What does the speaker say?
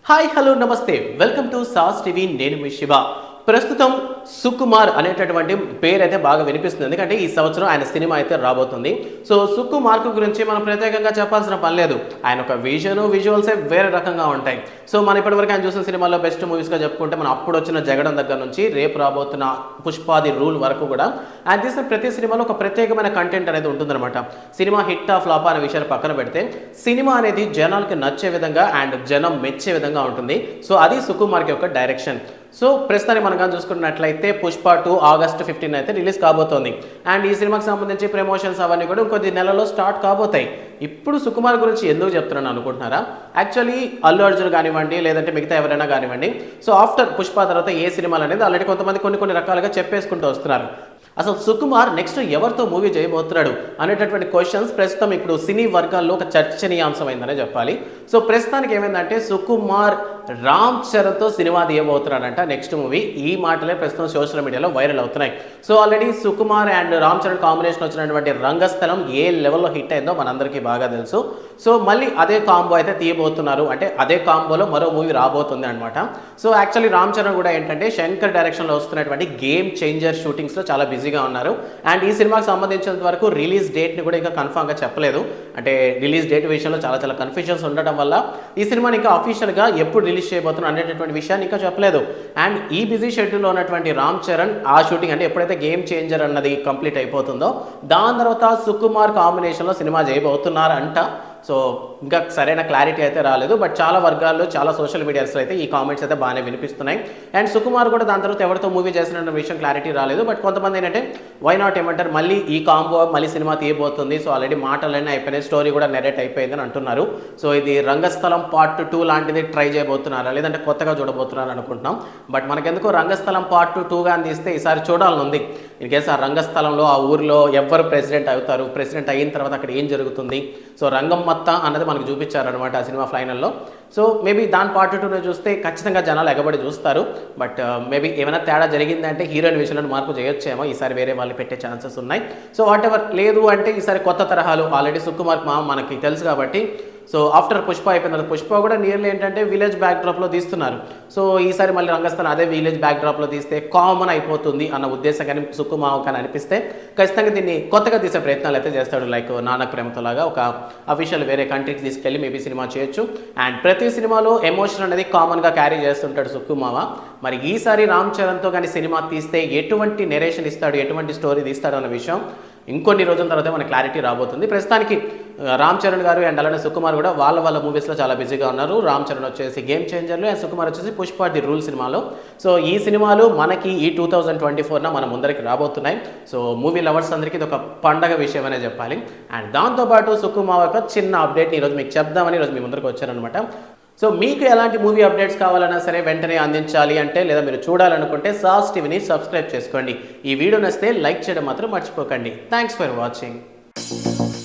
hi hello నమస్తే welcome to sauce TV నేను మీ శివ ప్రస్తుతం సుకుమార్ అనేటటువంటి పేరు అయితే బాగా వినిపిస్తుంది ఎందుకంటే ఈ సంవత్సరం ఆయన సినిమా అయితే రాబోతుంది సో సుకుమార్ గురించి మనం ప్రత్యేకంగా చెప్పాల్సిన పని లేదు ఆయన ఒక విజువల్సే వేరే రకంగా ఉంటాయి సో మనం ఇప్పటివరకు ఆయన చూసిన సినిమాల్లో బెస్ట్ మూవీస్గా చెప్పుకుంటే మనం అప్పుడు వచ్చిన జగడం దగ్గర నుంచి రేపు రాబోతున్న పుష్పాది రూల్ వరకు కూడా ఆయన తీసిన ప్రతి సినిమాలో ఒక ప్రత్యేకమైన కంటెంట్ అనేది ఉంటుందన్నమాట సినిమా హిట్ ఆ ఫ్లాప్ అనే విషయాలు పక్కన పెడితే సినిమా అనేది జనాలకి నచ్చే విధంగా అండ్ జనం మెచ్చే విధంగా ఉంటుంది సో అది సుకుమార్కి యొక్క డైరెక్షన్ సో ప్రస్తుతానికి మనం కానీ చూసుకున్నట్లయితే పుష్ప 2 ఆగస్ట్ 15 అయితే రిలీజ్ కాబోతోంది అండ్ ఈ సినిమాకి సంబంధించి ప్రమోషన్స్ అవన్నీ కూడా ఇంకొద్ది నెలలో స్టార్ట్ కాబోతాయి ఇప్పుడు సుకుమార్ గురించి ఎందుకు చెప్తున్నాను అనుకుంటున్నారా యాక్చువల్లీ అల్లు అర్జున్ కానివ్వండి లేదంటే మిగతా ఎవరైనా కానివ్వండి సో ఆఫ్టర్ పుష్ప తర్వాత ఏ సినిమాలు అనేది ఆల్రెడీ కొంతమంది కొన్ని రకాలుగా చెప్పేసుకుంటూ వస్తున్నారు అసలు సుకుమార్ నెక్స్ట్ ఎవరితో మూవీ చేయబోతున్నాడు అనేటటువంటి క్వశ్చన్స్ ప్రస్తుతం ఇప్పుడు సినీ వర్గాల్లో ఒక చర్చనీయాంశమైందనే చెప్పాలి సో ప్రస్తుతానికి ఏమైందంటే సుకుమార్ రామ్ చరణ్తో సినిమా తీయబోతున్నాడంట నెక్స్ట్ మూవీ ఈ మాటలే ప్రస్తుతం సోషల్ మీడియాలో వైరల్ అవుతున్నాయి so already Sukumar and Ram Charan combination వచ్చినటువంటి రంగస్థలం ఏ లెవెల్లో హిట్ అయిందో మనందరికీ బాగా తెలుసు సో మళ్ళీ అదే కాంబో అయితే తీయబోతున్నారు అంటే అదే కాంబోలో మరో మూవీ రాబోతుంది అనమాట సో యాక్చువల్లీ రామ్ చరణ్ కూడా ఏంటంటే శంకర్ డైరెక్షన్లో వస్తున్నటువంటి గేమ్ చేంజర్ షూటింగ్స్లో చాలా బిజీగా ఉన్నారు అండ్ ఈ సినిమాకి సంబంధించినంత వరకు రిలీజ్ డేట్ని కూడా ఇంకా కన్ఫామ్గా చెప్పలేదు అంటే రిలీజ్ డేట్ విషయంలో చాలా కన్ఫ్యూజన్స్ ఉండడం వల్ల ఈ సినిమాని ఇంకా అఫీషియల్గా ఎప్పుడు రిలీజ్ చేయబోతున్నారు అనేటటువంటి విషయాన్ని ఇంకా చెప్పలేదు అండ్ ఈ బిజీ షెడ్యూల్లో ఉన్నటువంటి రామ్ చరణ్ ఆ షూటింగ్ అంటే ఎప్పుడైతే గేమ్ చేంజర్ అన్నది కంప్లీట్ అయిపోతుందో దాని తర్వాత సుకుమార్ కాంబినేషన్లో సినిమా చేయబోతున్నారంట సో ఇంకా సరైన క్లారిటీ అయితే రాలేదు బట్ చాలా వర్గాల్లో చాలా సోషల్ మీడియాస్లో అయితే ఈ కామెంట్స్ అయితే బాగానే వినిపిస్తున్నాయి అండ్ సుకుమార్ కూడా దాని తర్వాత ఎవరితో మూవీ చేసిన విషయం క్లారిటీ రాలేదు బట్ కొంతమంది ఏంటంటే వై నాట్ ఏమంటారు మళ్ళీ ఈ కాంబో మళ్ళీ సినిమా తీయబోతుంది సో ఆల్రెడీ మాటలన్నీ అయిపోయినాయి స్టోరీ కూడా నెరేట్ అయిపోయిందని అంటున్నారు సో ఇది రంగస్థలం పార్ట్ 2 లాంటిది ట్రై చేయబోతున్నారా లేదంటే కొత్తగా చూడబోతున్నారా అనుకుంటున్నాం బట్ మనకెందుకు రంగస్థలం పార్ట్ 2గా తీస్తే ఈసారి చూడాలని ఉంది ఇన్ కేసు ఆ రంగస్థలంలో ఆ ఊరిలో ఎవరు ప్రెసిడెంట్ అవుతారు ప్రెసిడెంట్ అయిన తర్వాత అక్కడ ఏం జరుగుతుంది సో రంగం మొత్తం అన్నది మనకు చూపించారనమాట ఆ సినిమా ఫైనల్లో సో మేబీ దాని పార్ట్ 2 చూస్తే ఖచ్చితంగా జనాలు ఎగబడి చూస్తారు బట్ మేబీ ఏమైనా తేడా జరిగిందంటే హీరోయిన్ విషయంలో మార్పు చేయొచ్చేమో ఈసారి వేరే వాళ్ళు పెట్టే ఛాన్సెస్ ఉన్నాయి సో వాట్ ఎవర్ లేదు అంటే ఈసారి కొత్త తరహాలు ఆల్రెడీ సుకుమార్ మనకి తెలుసు కాబట్టి సో ఆఫ్టర్ పుష్ప అయిపోయిన తర్వాత పుష్ప కూడా నియర్లీ ఏంటంటే విలేజ్ బ్యాక్డ్రాప్లో తీస్తున్నారు సో ఈసారి మళ్ళీ రంగస్థలం అదే విలేజ్ బ్యాక్డ్రాప్లో తీస్తే కామన్ అయిపోతుంది అన్న ఉద్దేశం కానీ సుకుమార్ కానీ అనిపిస్తే ఖచ్చితంగా దీన్ని కొత్తగా తీసే ప్రయత్నాలు అయితే చేస్తాడు లైక్ నానక్ ప్రేమతో లాగా ఒక అఫీషియల్ వేరే కంట్రీకి తీసుకెళ్ళి మేబీ సినిమా చేయొచ్చు అండ్ ప్రతి సినిమాలో ఎమోషన్ అనేది కామన్గా క్యారీ చేస్తుంటాడు సుకుమావ మరి ఈసారి రామ్ చరణ్తో కానీ సినిమా తీస్తే ఎటువంటి నెరేషన్ ఇస్తాడు ఎటువంటి స్టోరీ తీస్తాడు అన్న విషయం ఇంకొన్ని రోజుల తర్వాత మన క్లారిటీ రాబోతుంది ప్రస్తుతానికి రామ్ చరణ్ గారు అండ్ అలానే సుకుమార్ కూడా వాళ్ళ మూవీస్లో చాలా బిజీగా ఉన్నారు రామ్ చరణ్ వచ్చేసి గేమ్ చేంజర్లు అండ్ సుకుమార్ వచ్చేసి పుష్ప ది రూల్ సినిమాలో సో ఈ సినిమాలు మనకి ఈ 2024 మన ముందరికి రాబోతున్నాయి సో మూవీ లవర్స్ అందరికీ ఇది ఒక పండగ విషయం అనే చెప్పాలి అండ్ దాంతోపాటు సుకుమార్ యొక్క చిన్న అప్డేట్ ఈరోజు మీకు చెప్దామని ఈరోజు మీ ముందరికి వచ్చారనమాట సో మీకు ఎలాంటి మూవీ అప్డేట్స్ కావాలన్నా సరే వెంటనే అందించాలి అంటే లేదా మీరు చూడాలనుకుంటే సాస్ టీవీని సబ్స్క్రైబ్ చేసుకోండి ఈ వీడియో నచ్చితే లైక్ చేయడం మాత్రం మర్చిపోకండి థ్యాంక్స్ ఫర్ వాచింగ్